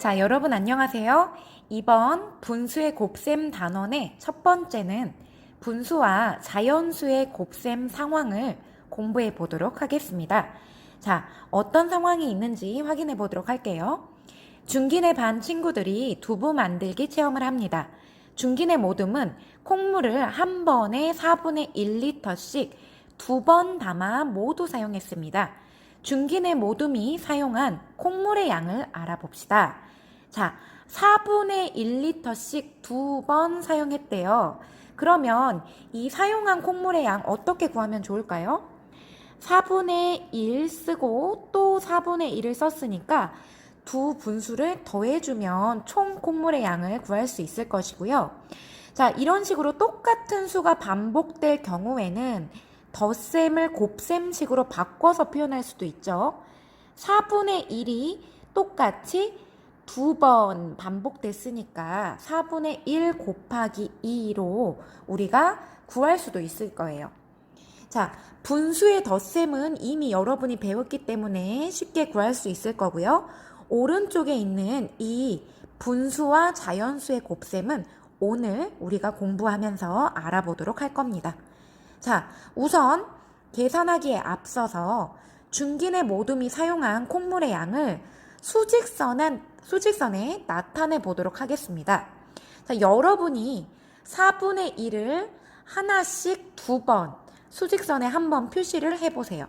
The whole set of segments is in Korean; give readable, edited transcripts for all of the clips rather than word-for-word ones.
자, 여러분 안녕하세요. 이번 분수의 곱셈 단원의 첫 번째는 분수와 자연수의 곱셈 상황을 공부해 보도록 하겠습니다. 자, 어떤 상황이 있는지 확인해 보도록 할게요. 중기내 반 친구들이 두부 만들기 체험을 합니다. 중기내 모둠은 콩물을 한 번에 4분의 1리터씩 2번 담아 모두 사용했습니다. 중기내 모둠이 사용한 콩물의 양을 알아봅시다. 자, 4분의 1리터씩 2번 사용했대요. 그러면 이 사용한 콩물의 양 어떻게 구하면 좋을까요? 4분의 1 쓰고 또 4분의 1을 썼으니까 두 분수를 더해주면 총 콩물의 양을 구할 수 있을 것이고요. 자, 이런 식으로 똑같은 수가 반복될 경우에는 덧셈을 곱셈식으로 바꿔서 표현할 수도 있죠. 4분의 1이 똑같이 2번 반복됐으니까 4분의 1 곱하기 2로 우리가 구할 수도 있을 거예요. 자, 분수의 덧셈은 이미 여러분이 배웠기 때문에 쉽게 구할 수 있을 거고요. 오른쪽에 있는 이 분수와 자연수의 곱셈은 오늘 우리가 공부하면서 알아보도록 할 겁니다. 자, 우선 계산하기에 앞서서 중기내 모둠이 사용한 콩물의 양을 수직선에 나타내 보도록 하겠습니다. 자, 여러분이 4분의 1을 하나씩 2번 수직선에 한번 표시를 해보세요.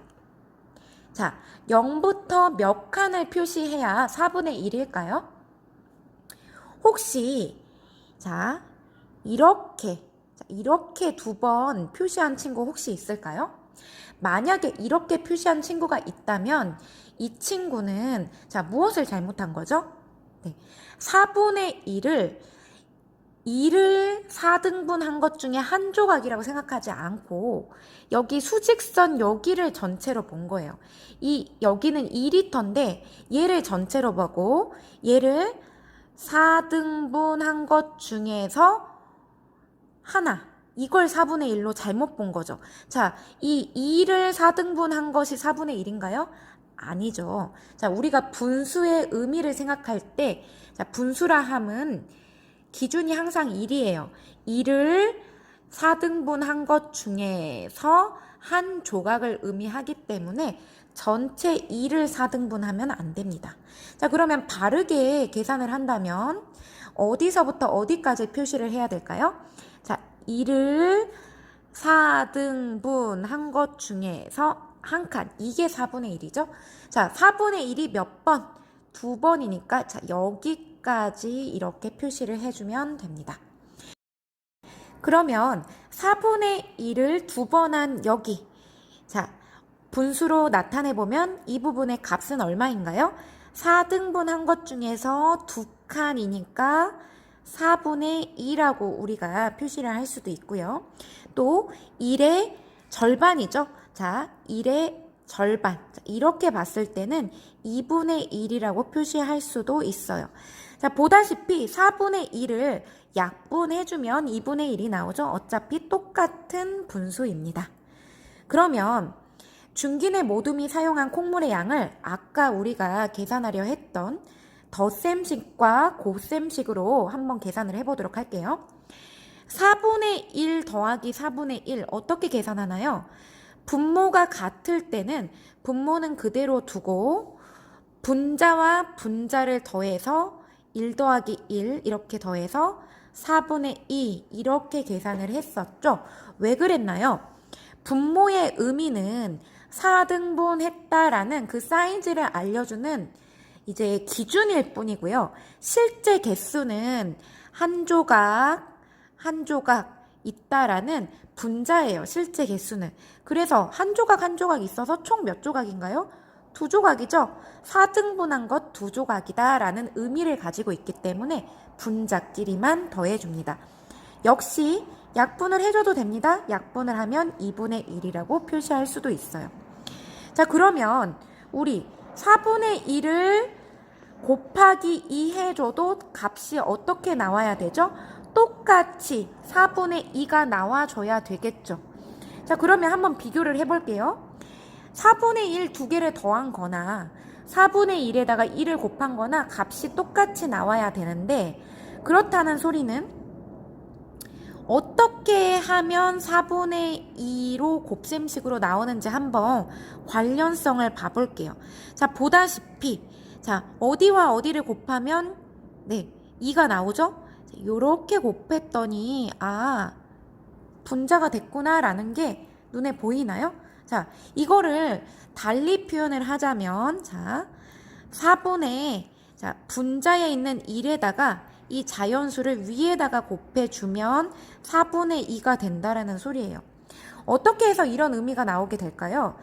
자, 0부터 몇 칸을 표시해야 4분의 1일까요? 혹시 자, 이렇게 2번 표시한 친구 혹시 있을까요? 만약에 이렇게 표시한 친구가 있다면 이 친구는 자, 무엇을 잘못한 거죠? 네, 4분의 1을 4등분한 것 중에 한 조각이라고 생각하지 않고 여기 수직선 여기를 전체로 본 거예요. 여기는 2리터인데 얘를 전체로 보고 얘를 4등분한 것 중에서 하나, 이걸 4분의 1로 잘못 본 거죠. 자, 이 2를 4등분한 것이 4분의 1인가요? 아니죠. 자, 우리가 분수의 의미를 생각할 때, 자, 분수라 함은 기준이 항상 1이에요. 1을 4등분한 것 중에서 한 조각을 의미하기 때문에 전체 2를 4등분하면 안 됩니다. 자, 그러면 바르게 계산을 한다면 어디서부터 어디까지 표시를 해야 될까요? 자, 2를 4등분한 것 중에서 한 칸, 이게 4분의 1이죠. 자, 4분의 1이 몇 번? 2번이니까 자, 여기까지 이렇게 표시를 해주면 됩니다. 그러면 4분의 1을 2번 한 여기, 자, 분수로 나타내보면 이 부분의 값은 얼마인가요? 4등분한 것 중에서 2칸이니까 4분의 2라고 우리가 표시를 할 수도 있고요. 또 1의 절반이죠. 자, 1의 절반. 이렇게 봤을 때는 2분의 1이라고 표시할 수도 있어요. 자, 보다시피 4분의 1을 약분해주면 2분의 1이 나오죠. 어차피 똑같은 분수입니다. 그러면 중기내 모둠이 사용한 콩물의 양을 아까 우리가 계산하려 했던 덧셈식과 곱셈식으로 한번 계산을 해보도록 할게요. 4분의 1 더하기 4분의 1 어떻게 계산하나요? 분모가 같을 때는 분모는 그대로 두고 분자와 분자를 더해서 1 더하기 1 이렇게 더해서 4분의 2 이렇게 계산을 했었죠. 왜 그랬나요? 분모의 의미는 4등분 했다라는 그 사이즈를 알려주는 이제 기준일 뿐이고요. 실제 개수는 한 조각 있다라는 분자예요. 실제 개수는. 그래서 한 조각 있어서 총 몇 조각인가요? 2조각이죠. 4등분한 것 2조각이다라는 의미를 가지고 있기 때문에 분자끼리만 더해줍니다. 역시 약분을 해줘도 됩니다. 약분을 하면 2분의 1이라고 표시할 수도 있어요. 자, 그러면 우리 4분의 1을 곱하기 2 해줘도 값이 어떻게 나와야 되죠? 똑같이 4분의 2가 나와줘야 되겠죠. 자, 그러면 한번 비교를 해볼게요. 4분의 1 두 개를 더한 거나 4분의 1에다가 1을 곱한 거나 값이 똑같이 나와야 되는데, 그렇다는 소리는 어떻게 하면 4분의 2로 곱셈식으로 나오는지 한번 관련성을 봐볼게요. 자, 보다시피, 자, 어디와 어디를 곱하면, 네, 2가 나오죠? 요렇게 곱했더니, 아, 분자가 됐구나라는 게 눈에 보이나요? 자, 이거를 달리 표현을 하자면, 자, 4분의, 자, 분자에 있는 1에다가 이 자연수를 위에다가 곱해주면 4분의 2가 된다라는 소리예요. 어떻게 해서 이런 의미가 나오게 될까요?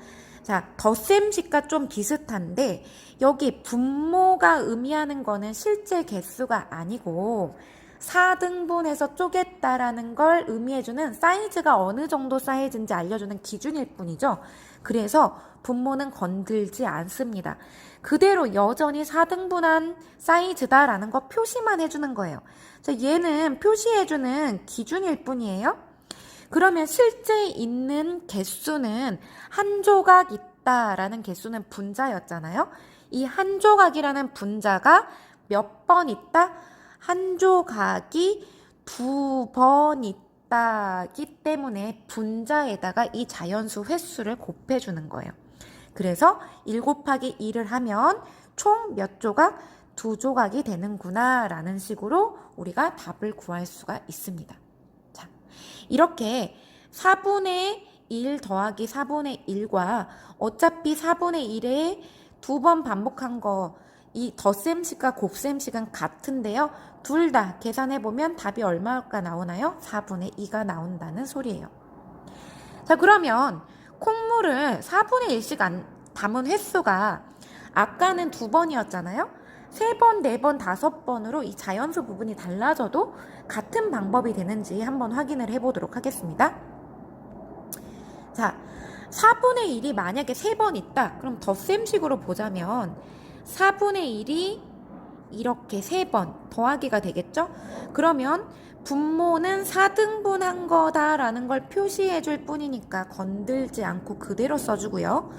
자, 덧셈식과 좀 비슷한데 여기 분모가 의미하는 거는 실제 개수가 아니고 4등분해서 쪼갰다라는 걸 의미해주는 사이즈가 어느 정도 사이즈인지 알려주는 기준일 뿐이죠. 그래서 분모는 건들지 않습니다. 그대로 여전히 4등분한 사이즈다라는 거 표시만 해주는 거예요. 자, 얘는 표시해주는 기준일 뿐이에요. 그러면 실제 있는 개수는 한 조각 있다라는 개수는 분자였잖아요. 이 한 조각이라는 분자가 몇 번 있다? 한 조각이 2번 있다기 때문에 분자에다가 이 자연수 횟수를 곱해주는 거예요. 그래서 1 곱하기 2를 하면 총 몇 조각? 2조각이 되는구나 라는 식으로 우리가 답을 구할 수가 있습니다. 자, 이렇게 4분의 1 더하기 4분의 1과 어차피 4분의 1에 2번 반복한 거 이 덧셈식과 곱셈식은 같은데요. 둘 다 계산해보면 답이 얼마가 나오나요? 4분의 2가 나온다는 소리예요. 자, 그러면 콩물을 4분의 1씩 담은 횟수가 아까는 2번이었잖아요. 3번, 4번, 5번으로 이 자연수 부분이 달라져도 같은 방법이 되는지 한번 확인을 해보도록 하겠습니다. 자, 4분의 1이 만약에 3번 있다. 그럼 덧셈식으로 보자면 4분의 1이 이렇게 3번 더하기가 되겠죠? 그러면 분모는 4등분한 거다라는 걸 표시해 줄 뿐이니까 건들지 않고 그대로 써주고요.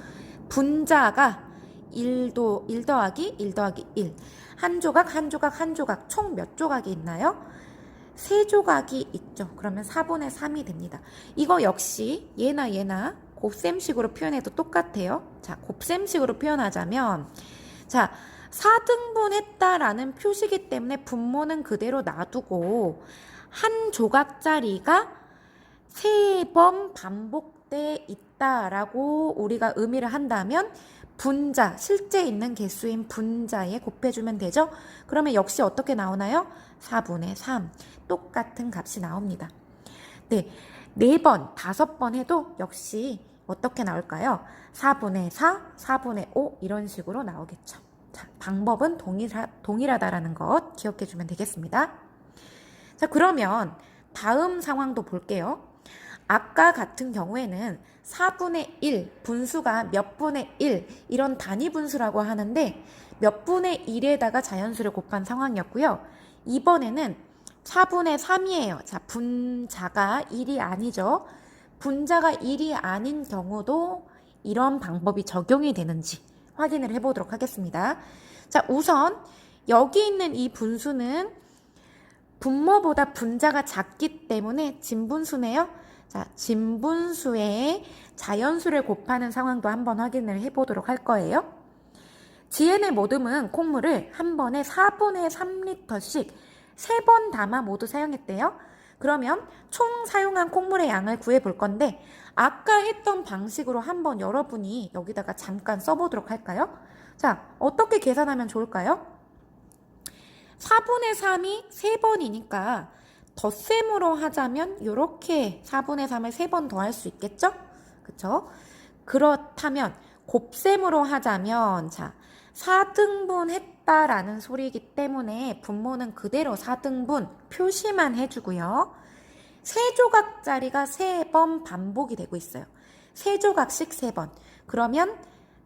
분자가 1 더하기 1 더하기 1. 한 조각, 한 조각, 한 조각. 총 몇 조각이 있나요? 3조각이 있죠. 그러면 4분의 3이 됩니다. 이거 역시 얘나 곱셈식으로 표현해도 똑같아요. 자, 곱셈식으로 표현하자면, 자, 4등분 했다라는 표시기 때문에 분모는 그대로 놔두고 한 조각짜리가 3번 반복돼 있다라고 우리가 의미를 한다면 분자, 실제 있는 개수인 분자에 곱해주면 되죠? 그러면 역시 어떻게 나오나요? 4분의 3. 똑같은 값이 나옵니다. 네, 4번, 5번 해도 역시 어떻게 나올까요? 4분의 4, 4분의 5 이런 식으로 나오겠죠. 자, 방법은 동일하다라는 것 기억해주면 되겠습니다. 자, 그러면 다음 상황도 볼게요. 아까 같은 경우에는 4분의 1, 분수가 몇 분의 1 이런 단위 분수라고 하는데 몇 분의 1에다가 자연수를 곱한 상황이었고요. 이번에는 4분의 3이에요. 자, 분자가 1이 아니죠. 분자가 1이 아닌 경우도 이런 방법이 적용이 되는지 확인을 해보도록 하겠습니다. 자, 우선 여기 있는 이 분수는 분모보다 분자가 작기 때문에 진분수네요. 자, 진분수에 자연수를 곱하는 상황도 한번 확인을 해보도록 할 거예요. 지엔의 모듬은 콩물을 한 번에 4분의 3리터씩 3번 담아 모두 사용했대요. 그러면 총 사용한 콩물의 양을 구해볼 건데 아까 했던 방식으로 한번 여러분이 여기다가 잠깐 써보도록 할까요? 자, 어떻게 계산하면 좋을까요? 4분의 3이 3번이니까 덧셈으로 하자면 이렇게 4분의 3을 3번 더할 수 있겠죠? 그쵸? 그렇다면 곱셈으로 하자면 자, 4등분 했다라는 소리이기 때문에 분모는 그대로 4등분 표시만 해주고요. 3조각짜리가 3번 반복이 되고 있어요. 3조각씩 3번. 그러면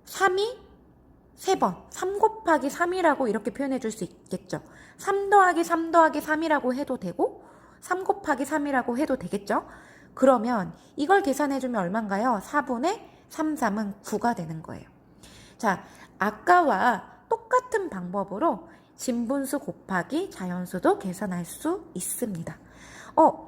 3이 3번, 3 곱하기 3이라고 이렇게 표현해 줄 수 있겠죠. 3 더하기 3 더하기 3이라고 해도 되고 3 곱하기 3이라고 해도 되겠죠. 그러면 이걸 계산해 주면 얼마인가요? 4분의 3, 3은 9가 되는 거예요. 자, 아까와 똑같은 방법으로 진분수 곱하기 자연수도 계산할 수 있습니다.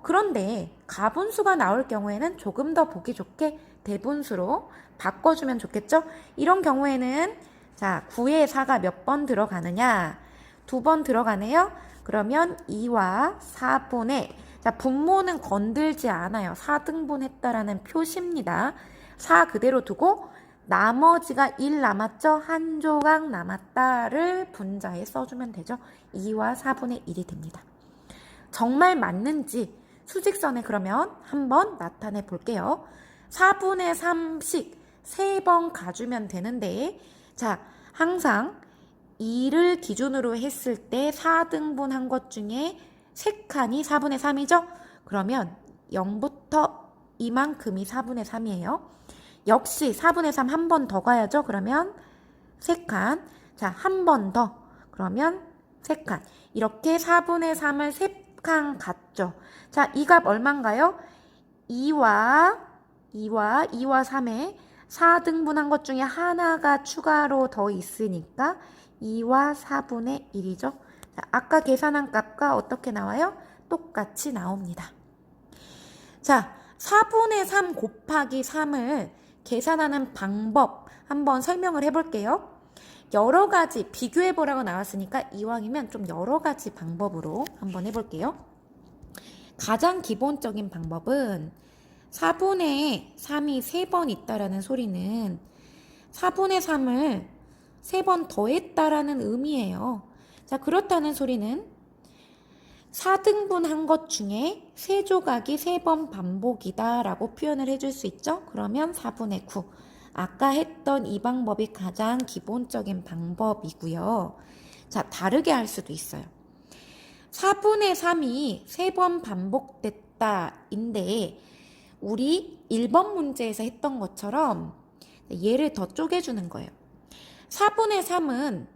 그런데 가분수가 나올 경우에는 조금 더 보기 좋게 대분수로 바꿔주면 좋겠죠? 이런 경우에는 자, 9에 4가 몇 번 들어가느냐? 2번 들어가네요. 그러면 2와 4분의 자, 분모는 건들지 않아요. 4등분 했다라는 표시입니다. 4 그대로 두고 나머지가 1 남았죠? 한 조각 남았다를 분자에 써주면 되죠. 2와 4분의 1이 됩니다. 정말 맞는지 수직선에 그러면 한번 나타내 볼게요. 4분의 3씩 3번 가주면 되는데 자, 항상 2를 기준으로 했을 때 4등분 한 것 중에 3칸이 4분의 3이죠? 그러면 0부터 이만큼이 4분의 3이에요. 역시 4분의 3 한 번 더 가야죠? 그러면 3칸. 자, 한 번 더. 그러면 3칸. 이렇게 4분의 3을 3칸 갔죠. 자, 이 값 얼마인가요? 2와 3에 4등분 한 것 중에 하나가 추가로 더 있으니까 2와 4분의 1이죠. 자, 아까 계산한 값과 어떻게 나와요? 똑같이 나옵니다. 자, 4분의 3 곱하기 3을 계산하는 방법 한번 설명을 해볼게요. 여러 가지 비교해보라고 나왔으니까 이왕이면 좀 여러 가지 방법으로 한번 해볼게요. 가장 기본적인 방법은 4분의 3이 3번 있다라는 소리는 4분의 3을 3번 더했다라는 의미예요. 자, 그렇다는 소리는 4등분 한 것 중에 3조각이 3번 반복이다 라고 표현을 해줄 수 있죠. 그러면 4분의 9. 아까 했던 이 방법이 가장 기본적인 방법이고요. 자, 다르게 할 수도 있어요. 4분의 3이 3번 반복됐다 인데 우리 1번 문제에서 했던 것처럼 얘를 더 쪼개주는 거예요. 4분의 3은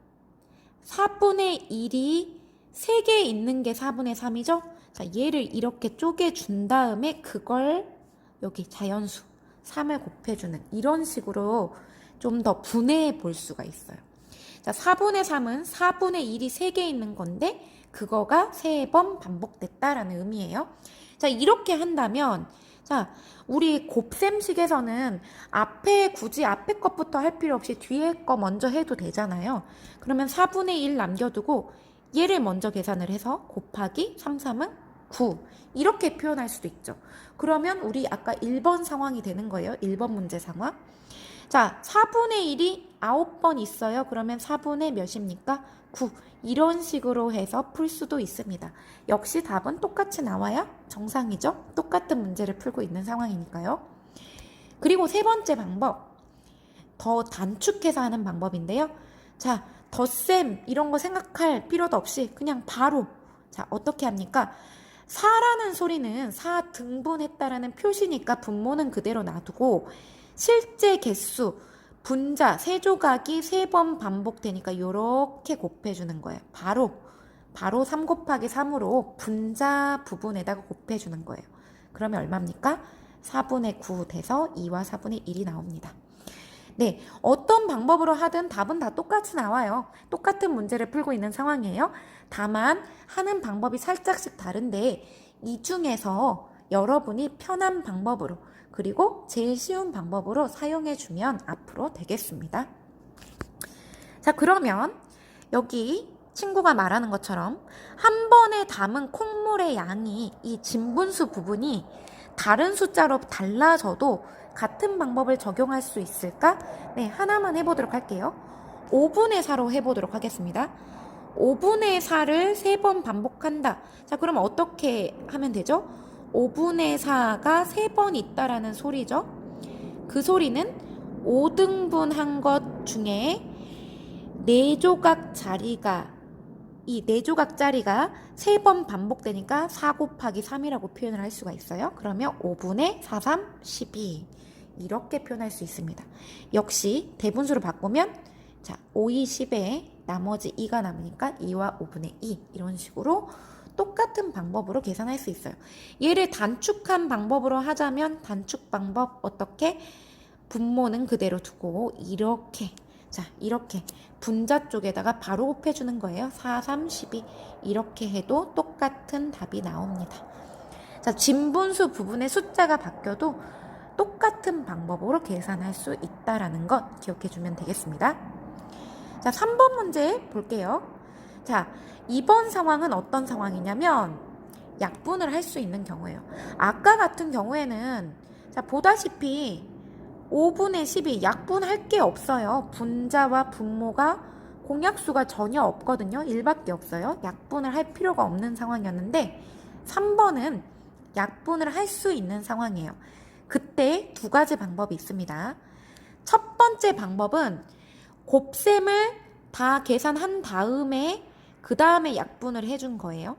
4분의 1이 3개 있는 게 4분의 3이죠? 자, 얘를 이렇게 쪼개준 다음에 그걸 여기 자연수 3을 곱해주는 이런 식으로 좀 더 분해해 볼 수가 있어요. 자, 4분의 3은 4분의 1이 3개 있는 건데 그거가 3번 반복됐다라는 의미예요. 자, 이렇게 한다면 자, 우리 곱셈식에서는 굳이 앞에 것부터 할 필요 없이 뒤에 거 먼저 해도 되잖아요. 그러면 4분의 1 남겨두고 얘를 먼저 계산을 해서 곱하기 3, 3은 9 이렇게 표현할 수도 있죠. 그러면 우리 아까 1번 상황이 되는 거예요. 1번 문제 상황. 자, 4분의 1이 9번 있어요. 그러면 4분의 몇입니까? 9. 이런 식으로 해서 풀 수도 있습니다. 역시 답은 똑같이 나와야 정상이죠. 똑같은 문제를 풀고 있는 상황이니까요. 그리고 세 번째 방법, 더 단축해서 하는 방법인데요. 자, 덧셈 이런 거 생각할 필요도 없이 그냥 바로 자, 어떻게 합니까? 4라는 소리는 4등분했다라는 표시니까 분모는 그대로 놔두고 실제 개수 분자 3조각이 3번 반복되니까 이렇게 곱해주는 거예요. 바로 3 곱하기 3으로 분자 부분에다가 곱해주는 거예요. 그러면 얼마입니까? 4분의 9 돼서 2와 4분의 1이 나옵니다. 네, 어떤 방법으로 하든 답은 다 똑같이 나와요. 똑같은 문제를 풀고 있는 상황이에요. 다만 하는 방법이 살짝씩 다른데 이 중에서 여러분이 편한 방법으로 그리고 제일 쉬운 방법으로 사용해주면 앞으로 되겠습니다. 자, 그러면 여기 친구가 말하는 것처럼 한 번에 담은 콩물의 양이 이 진분수 부분이 다른 숫자로 달라져도 같은 방법을 적용할 수 있을까? 네, 하나만 해보도록 할게요. 5분의 4로 해보도록 하겠습니다. 5분의 4를 3번 반복한다. 자, 그럼 어떻게 하면 되죠? 5분의 4가 3번 있다라는 소리죠. 그 소리는 5등분 한 것 중에 4조각짜리가 이 4조각짜리가 3번 반복되니까 4 곱하기 3이라고 표현을 할 수가 있어요. 그러면 5분의 4, 3, 12 이렇게 표현할 수 있습니다. 역시 대분수로 바꾸면 자, 5, 2, 10에 나머지 2가 남으니까 2와 5분의 2 이런 식으로 똑같은 방법으로 계산할 수 있어요. 얘를 단축한 방법으로 하자면 단축 방법 어떻게? 분모는 그대로 두고 이렇게 자, 이렇게 분자 쪽에다가 바로 곱해주는 거예요. 4, 3, 12 이렇게 해도 똑같은 답이 나옵니다. 자, 진분수 부분의 숫자가 바뀌어도 똑같은 방법으로 계산할 수 있다라는 것 기억해주면 되겠습니다. 자, 3번 문제 볼게요. 자, 이번 상황은 어떤 상황이냐면 약분을 할 수 있는 경우예요. 아까 같은 경우에는 자, 보다시피 5분의 12 약분할 게 없어요. 분자와 분모가 공약수가 전혀 없거든요. 1밖에 없어요. 약분을 할 필요가 없는 상황이었는데 3번은 약분을 할 수 있는 상황이에요. 그때 두 가지 방법이 있습니다. 첫 번째 방법은 곱셈을 다 계산한 다음에 그 다음에 약분을 해준 거예요.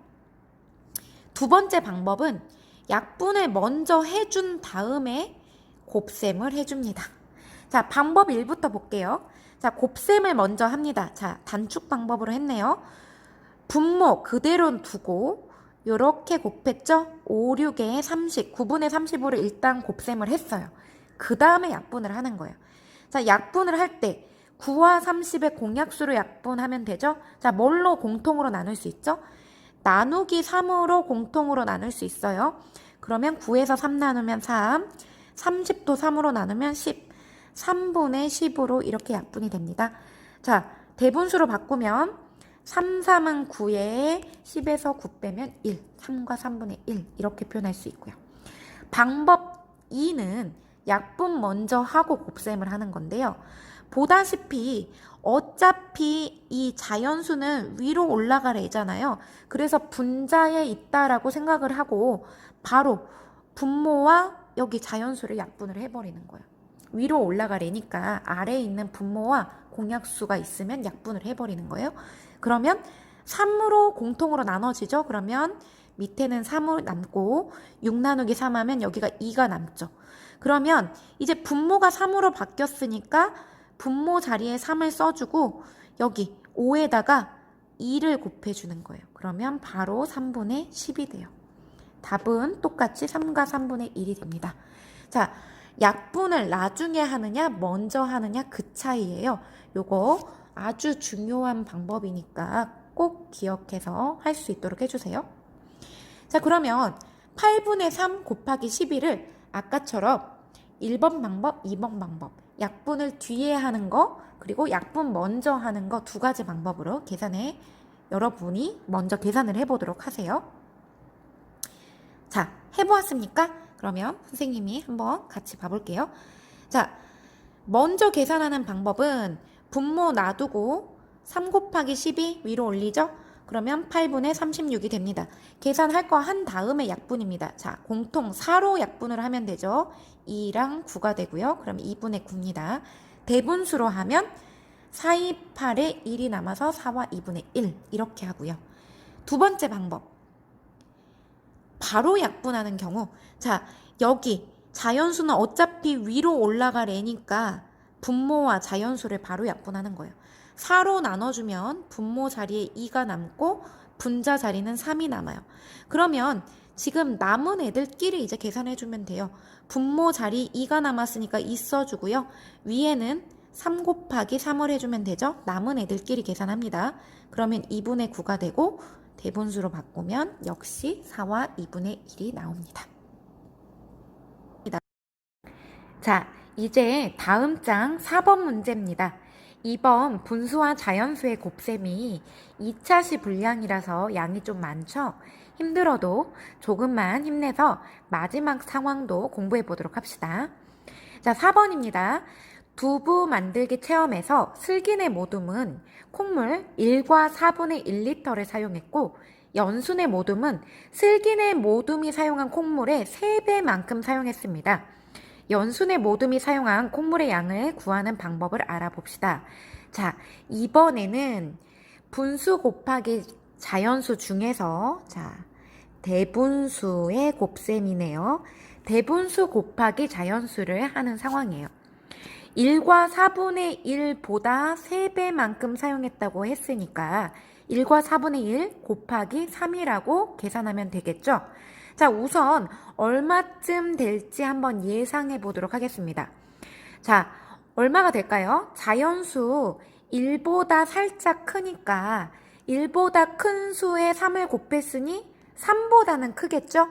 두 번째 방법은 약분을 먼저 해준 다음에 곱셈을 해줍니다. 자, 방법 1부터 볼게요. 자, 곱셈을 먼저 합니다. 자, 단축 방법으로 했네요. 분모 그대로 두고 요렇게 곱했죠? 5, 6에 30, 9분의 30으로 일단 곱셈을 했어요. 그 다음에 약분을 하는 거예요. 자, 약분을 할 때 9와 30의 공약수로 약분하면 되죠? 자, 뭘로 공통으로 나눌 수 있죠? 나누기 3으로 공통으로 나눌 수 있어요. 그러면 9에서 3 나누면 3, 30도 3으로 나누면 10, 3분의 10으로 이렇게 약분이 됩니다. 자, 대분수로 바꾸면 3, 3은 9에 10에서 9 빼면 1, 3과 3분의 1 이렇게 표현할 수 있고요. 방법 2는 약분 먼저 하고 곱셈을 하는 건데요. 보다시피 어차피 이 자연수는 위로 올라갈 애잖아요. 그래서 분자에 있다라고 생각을 하고 바로 분모와 여기 자연수를 약분을 해버리는 거예요. 위로 올라갈 애니까 아래에 있는 분모와 공약수가 있으면 약분을 해버리는 거예요. 그러면 3으로 공통으로 나눠지죠. 그러면 밑에는 3으로 남고 6 나누기 3 하면 여기가 2가 남죠. 그러면 이제 분모가 3으로 바뀌었으니까 분모 자리에 3을 써주고 여기 5에다가 2를 곱해주는 거예요. 그러면 바로 3분의 10이 돼요. 답은 똑같이 3과 3분의 1이 됩니다. 자, 약분을 나중에 하느냐 먼저 하느냐 그 차이예요. 요거 아주 중요한 방법이니까 꼭 기억해서 할 수 있도록 해주세요. 자, 그러면 8분의 3 곱하기 12를 아까처럼 1번 방법, 2번 방법 약분을 뒤에 하는 거 그리고 약분 먼저 하는 거 두 가지 방법으로 계산해 여러분이 먼저 계산을 해보도록 하세요. 자, 해보았습니까? 그러면 선생님이 한번 같이 봐볼게요. 자, 먼저 계산하는 방법은 분모 놔두고 3 곱하기 12 위로 올리죠? 그러면 8분의 36이 됩니다. 계산할 거 한 다음에 약분입니다. 자, 공통 4로 약분을 하면 되죠. 2랑 9가 되고요. 그럼 2분의 9입니다. 대분수로 하면 4, 2, 8에 1이 남아서 4와 2분의 1 이렇게 하고요. 두 번째 방법. 바로 약분하는 경우 자, 여기 자연수는 어차피 위로 올라갈 애니까 분모와 자연수를 바로 약분하는 거예요. 4로 나눠주면 분모 자리에 2가 남고 분자 자리는 3이 남아요. 그러면 지금 남은 애들끼리 이제 계산해주면 돼요. 분모 자리 2가 남았으니까 2 써주고요. 위에는 3 곱하기 3을 해주면 되죠. 남은 애들끼리 계산합니다. 그러면 2분의 9가 되고 대분수로 바꾸면 역시 4와 2분의 1이 나옵니다. 자, 이제 다음 장 4번 문제입니다. 2번 분수와 자연수의 곱셈이 2차시 분량이라서 양이 좀 많죠? 힘들어도 조금만 힘내서 마지막 상황도 공부해 보도록 합시다. 자, 4번입니다. 두부 만들기 체험에서 슬기네 모둠은 콩물 1과 4분의 1리터를 사용했고 연순의 모둠은 슬기네 모둠이 사용한 콩물의 3배만큼 사용했습니다. 연순의 모둠이 사용한 콩물의 양을 구하는 방법을 알아봅시다. 자, 이번에는 분수 곱하기 자연수 중에서 자, 대분수의 곱셈이네요. 대분수 곱하기 자연수를 하는 상황이에요. 1과 4분의 1보다 3배만큼 사용했다고 했으니까 1과 4분의 1 곱하기 3이라고 계산하면 되겠죠? 자, 우선 얼마쯤 될지 한번 예상해 보도록 하겠습니다. 자, 얼마가 될까요? 자연수 1보다 살짝 크니까 1보다 큰 수에 3을 곱했으니 3보다는 크겠죠?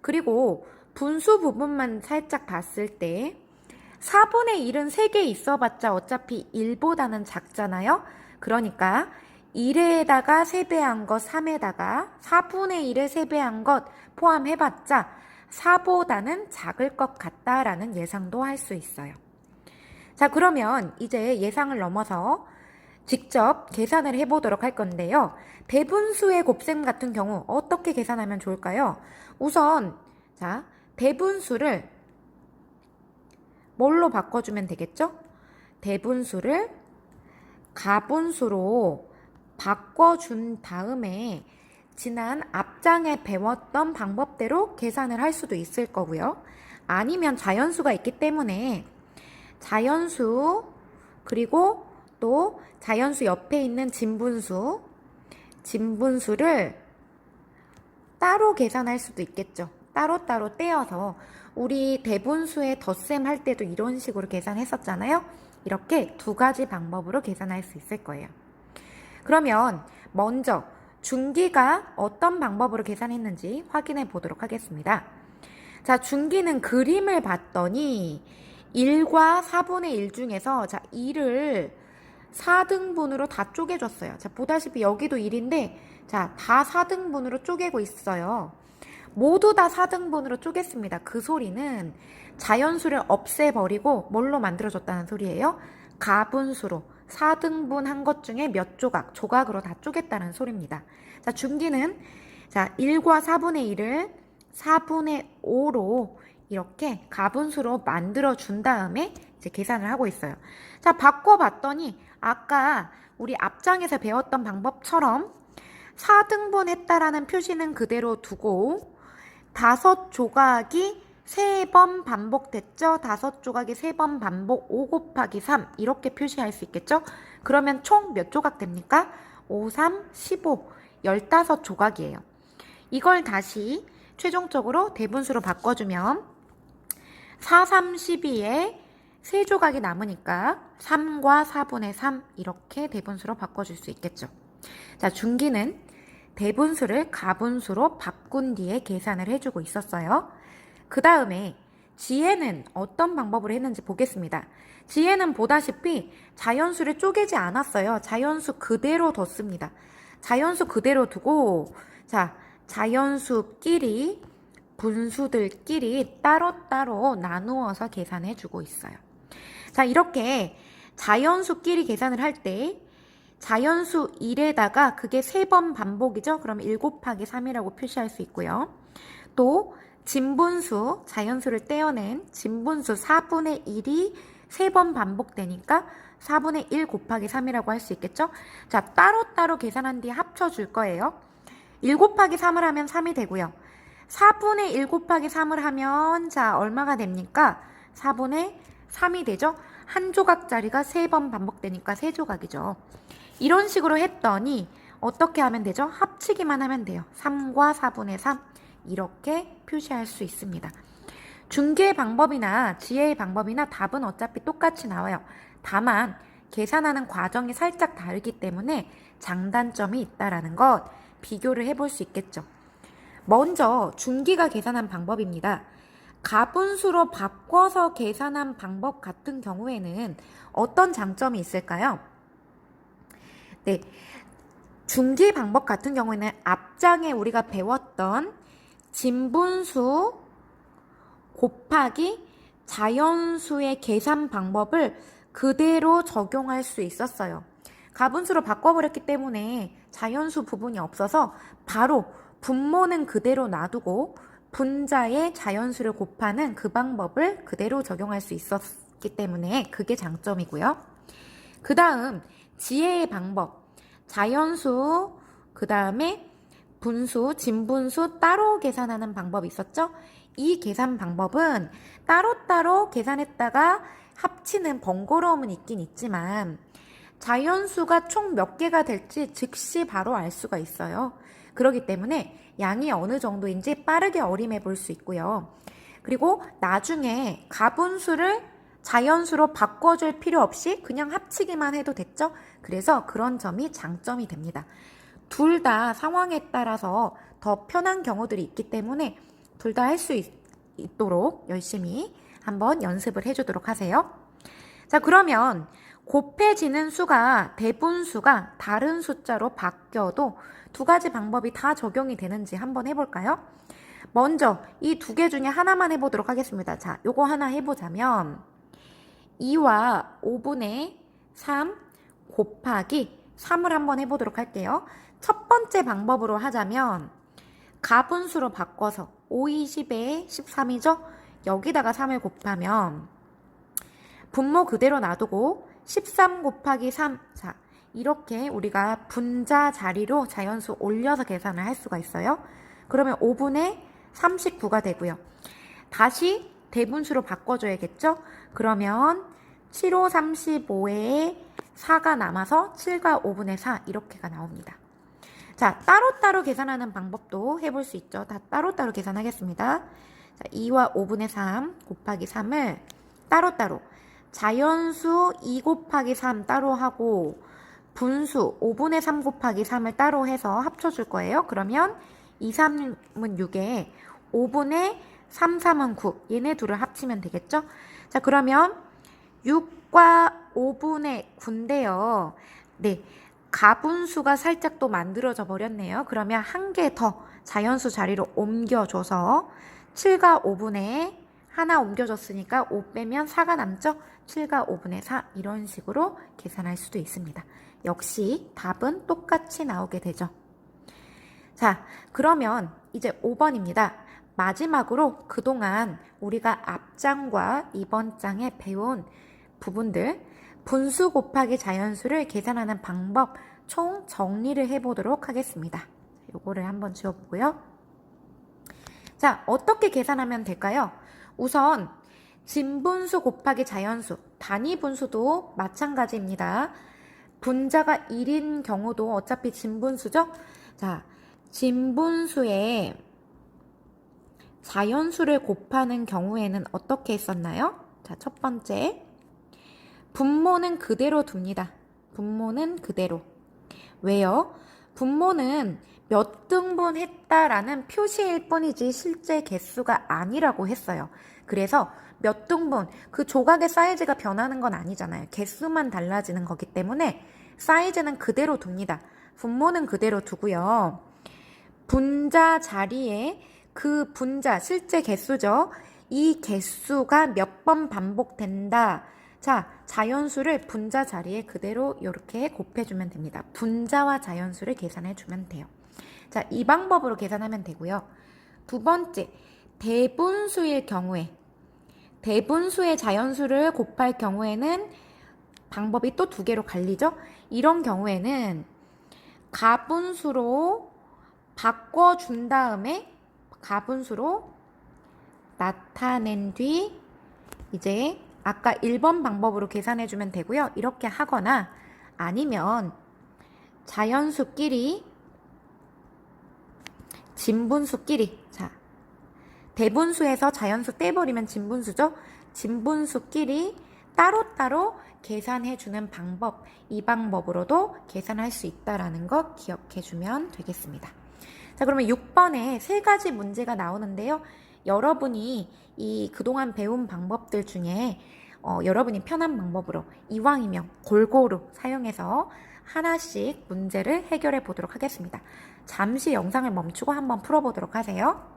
그리고 분수 부분만 살짝 봤을 때 4분의 1은 3개 있어봤자 어차피 1보다는 작잖아요? 그러니까 1에다가 3배한 것 3에다가 4분의 1에 3배한 것 포함해봤자 4보다는 작을 것 같다라는 예상도 할 수 있어요. 자, 그러면 이제 예상을 넘어서 직접 계산을 해보도록 할 건데요. 대분수의 곱셈 같은 경우 어떻게 계산하면 좋을까요? 우선 자, 대분수를 뭘로 바꿔주면 되겠죠? 대분수를 가분수로 바꿔준 다음에 지난 앞장에 배웠던 방법대로 계산을 할 수도 있을 거고요. 아니면 자연수가 있기 때문에 자연수 그리고 또 자연수 옆에 있는 진분수를 따로 계산할 수도 있겠죠. 따로따로 떼어서 우리 대분수의 덧셈 할 때도 이런 식으로 계산했었잖아요. 이렇게 두 가지 방법으로 계산할 수 있을 거예요. 그러면 먼저 중기가 어떤 방법으로 계산했는지 확인해 보도록 하겠습니다. 자, 중기는 그림을 봤더니 1과 4분의 1 중에서 자 1을 4등분으로 다 쪼개줬어요. 자, 보다시피 여기도 1인데 자, 다 4등분으로 쪼개고 있어요. 모두 다 4등분으로 쪼갰습니다. 그 소리는 자연수를 없애버리고 뭘로 만들어줬다는 소리예요? 가분수로 4등분 한 것 중에 몇 조각으로 다 쪼갰다는 소리입니다. 자, 중기는 자 1과 4분의 1을 4분의 5로 이렇게 가분수로 만들어준 다음에 이제 계산을 하고 있어요. 자, 바꿔봤더니 아까 우리 앞장에서 배웠던 방법처럼 4등분 했다라는 표시는 그대로 두고 5조각이 3번 반복됐죠? 5조각이 3번 반복 5 곱하기 3 이렇게 표시할 수 있겠죠? 그러면 총 몇 조각 됩니까? 5, 3, 15 15조각이에요. 이걸 다시 최종적으로 대분수로 바꿔주면 4, 3, 12에 3조각이 남으니까 3과 4분의 3 이렇게 대분수로 바꿔줄 수 있겠죠. 자, 중기는 대분수를 가분수로 바꾼 뒤에 계산을 해주고 있었어요. 그 다음에 지혜는 어떤 방법으로 했는지 보겠습니다. 지혜는 보다시피 자연수를 쪼개지 않았어요. 자연수 그대로 뒀습니다. 자연수 그대로 두고 자, 자연수끼리 분수들끼리 따로따로 나누어서 계산해주고 있어요. 자, 이렇게 자연수끼리 계산을 할 때 자연수 1에다가 그게 3번 반복이죠. 그럼 1 곱하기 3이라고 표시할 수 있고요. 또 진분수, 자연수를 떼어낸 진분수 4분의 1이 3번 반복되니까 4분의 1 곱하기 3이라고 할 수 있겠죠. 자, 따로따로 계산한 뒤에 합쳐줄 거예요. 1 곱하기 3을 하면 3이 되고요. 4분의 1 곱하기 3을 하면 자, 얼마가 됩니까? 4분의 3이 되죠. 한 조각짜리가 3번 반복되니까 3조각이죠. 이런 식으로 했더니 어떻게 하면 되죠? 합치기만 하면 돼요. 3과 4분의 3 이렇게 표시할 수 있습니다. 중계의 방법이나 지혜의 방법이나 답은 어차피 똑같이 나와요. 다만 계산하는 과정이 살짝 다르기 때문에 장단점이 있다라는 것 비교를 해볼 수 있겠죠. 먼저 중기가 계산한 방법입니다. 가분수로 바꿔서 계산한 방법 같은 경우에는 어떤 장점이 있을까요? 네, 중기 방법 같은 경우에는 앞장에 우리가 배웠던 진분수 곱하기 자연수의 계산 방법을 그대로 적용할 수 있었어요. 가분수로 바꿔버렸기 때문에 자연수 부분이 없어서 바로 분모는 그대로 놔두고 분자에 자연수를 곱하는 그 방법을 그대로 적용할 수 있었기 때문에 그게 장점이고요. 그 다음 지혜의 방법, 자연수, 그 다음에 분수, 진분수 따로 계산하는 방법이 있었죠? 이 계산 방법은 따로따로 계산했다가 합치는 번거로움은 있긴 있지만 자연수가 총 몇 개가 될지 즉시 바로 알 수가 있어요. 그렇기 때문에 양이 어느 정도인지 빠르게 어림해 볼 수 있고요. 그리고 나중에 가분수를 자연수로 바꿔줄 필요 없이 그냥 합치기만 해도 됐죠? 그래서 그런 점이 장점이 됩니다. 둘 다 상황에 따라서 더 편한 경우들이 있기 때문에 둘 다 할 수 있도록 열심히 한번 연습을 해주도록 하세요. 자, 그러면 곱해지는 수가 대분수가 다른 숫자로 바뀌어도 두 가지 방법이 다 적용이 되는지 한번 해볼까요? 먼저 이 두 개 중에 하나만 해보도록 하겠습니다. 자, 요거 하나 해보자면 2와 5분의 3 곱하기 3을 한번 해보도록 할게요. 첫 번째 방법으로 하자면 가분수로 바꿔서 5, 20에 13이죠? 여기다가 3을 곱하면 분모 그대로 놔두고 13 곱하기 3. 자, 이렇게 우리가 분자 자리로 자연수 올려서 계산을 할 수가 있어요. 그러면 5분의 39가 되고요. 다시 대분수로 바꿔줘야겠죠? 그러면 7, 5, 35에 4가 남아서 7과 5분의 4 이렇게가 나옵니다. 자, 따로따로 계산하는 방법도 해볼 수 있죠. 다 따로따로 계산하겠습니다. 자, 2와 5분의 3 곱하기 3을 따로따로 자연수 2 곱하기 3 따로 하고 분수 5분의 3 곱하기 3을 따로 해서 합쳐줄 거예요. 그러면 2, 3은 6에 5분의 3, 3은 9. 얘네 둘을 합치면 되겠죠? 자, 그러면 6과 5분의 9인데요. 네, 가분수가 살짝 또 만들어져 버렸네요. 그러면 한 개 더 자연수 자리로 옮겨줘서 7과 5분의 하나 옮겨줬으니까 5 빼면 4가 남죠? 7과 5분의 4 이런 식으로 계산할 수도 있습니다. 역시 답은 똑같이 나오게 되죠. 자, 그러면 이제 5번입니다. 마지막으로 그동안 우리가 앞장과 이번 장에 배운 부분들 분수 곱하기 자연수를 계산하는 방법 총 정리를 해보도록 하겠습니다. 요거를 한번 지워보고요. 자, 어떻게 계산하면 될까요? 우선 진분수 곱하기 자연수, 단위 분수도 마찬가지입니다. 분자가 1인 경우도 어차피 진분수죠? 자, 진분수에 자연수를 곱하는 경우에는 어떻게 했었나요? 자, 첫 번째, 분모는 그대로 둡니다. 분모는 그대로. 왜요? 분모는 몇 등분 했다라는 표시일 뿐이지 실제 개수가 아니라고 했어요. 그래서 몇 등분, 그 조각의 사이즈가 변하는 건 아니잖아요. 개수만 달라지는 거기 때문에 사이즈는 그대로 둡니다. 분모는 그대로 두고요. 분자 자리에 그 분자, 실제 개수죠. 이 개수가 몇 번 반복된다. 자, 자연수를 분자 자리에 그대로 이렇게 곱해주면 됩니다. 분자와 자연수를 계산해주면 돼요. 자, 이 방법으로 계산하면 되고요. 두 번째, 대분수의 경우에 대분수의 자연수를 곱할 경우에는 방법이 또 두 개로 갈리죠. 이런 경우에는 가분수로 바꿔준 다음에 가분수로 나타낸 뒤 이제 아까 1번 방법으로 계산해주면 되고요. 이렇게 하거나 아니면 자연수끼리 진분수끼리, 자, 대분수에서 자연수 떼버리면 진분수죠. 진분수끼리 따로따로 계산해주는 방법, 이 방법으로도 계산할 수 있다는 거 기억해주면 되겠습니다. 자, 그러면 6번에 세 가지 문제가 나오는데요. 여러분이 이 그동안 배운 방법들 중에 여러분이 편한 방법으로 이왕이면 골고루 사용해서 하나씩 문제를 해결해 보도록 하겠습니다. 잠시 영상을 멈추고 한번 풀어보도록 하세요.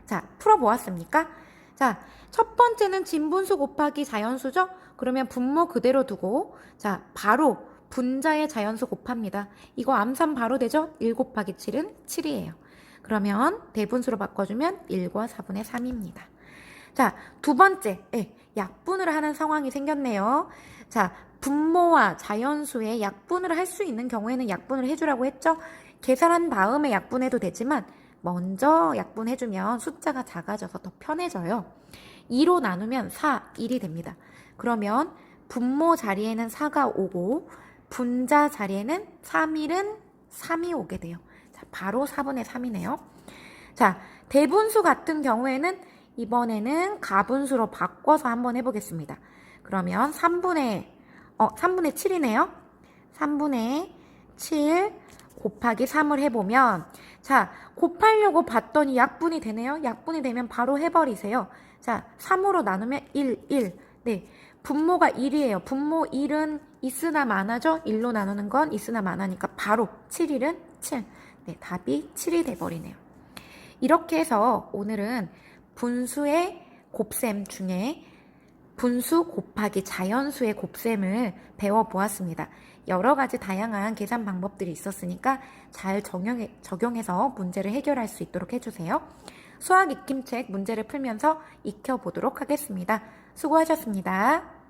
자, 풀어보았습니까? 자, 첫 번째는 진분수 곱하기 자연수죠? 그러면 분모 그대로 두고 자, 바로 분자의 자연수 곱합니다. 이거 암산 바로 되죠? 1 곱하기 7은 7이에요. 그러면 대분수로 바꿔주면 1과 4분의 3입니다. 자, 두 번째, 약분을 하는 상황이 생겼네요. 자, 분모와 자연수의 약분을 할 수 있는 경우에는 약분을 해주라고 했죠? 계산한 다음에 약분해도 되지만 먼저 약분해주면 숫자가 작아져서 더 편해져요. 2로 나누면 4, 1이 됩니다. 그러면 분모 자리에는 4가 오고 분자 자리에는 3일은 3이 오게 돼요. 자, 바로 4분의 3이네요. 자, 대분수 같은 경우에는 이번에는 가분수로 바꿔서 한번 해보겠습니다. 그러면 3분의 7이네요. 3분의 7 곱하기 3을 해보면, 자, 곱하려고 봤더니 약분이 되네요. 약분이 되면 바로 해버리세요. 자, 3으로 나누면 1. 네, 분모가 1이에요. 분모 1은 있으나 마나죠? 1로 나누는 건 있으나 마나니까 바로 7일은 7. 네, 답이 7이 돼버리네요. 이렇게 해서 오늘은 분수의 곱셈 중에 분수 곱하기 자연수의 곱셈을 배워보았습니다. 여러 가지 다양한 계산 방법들이 있었으니까 잘 적용해서 문제를 해결할 수 있도록 해주세요. 수학 익힘책 문제를 풀면서 익혀보도록 하겠습니다. 수고하셨습니다.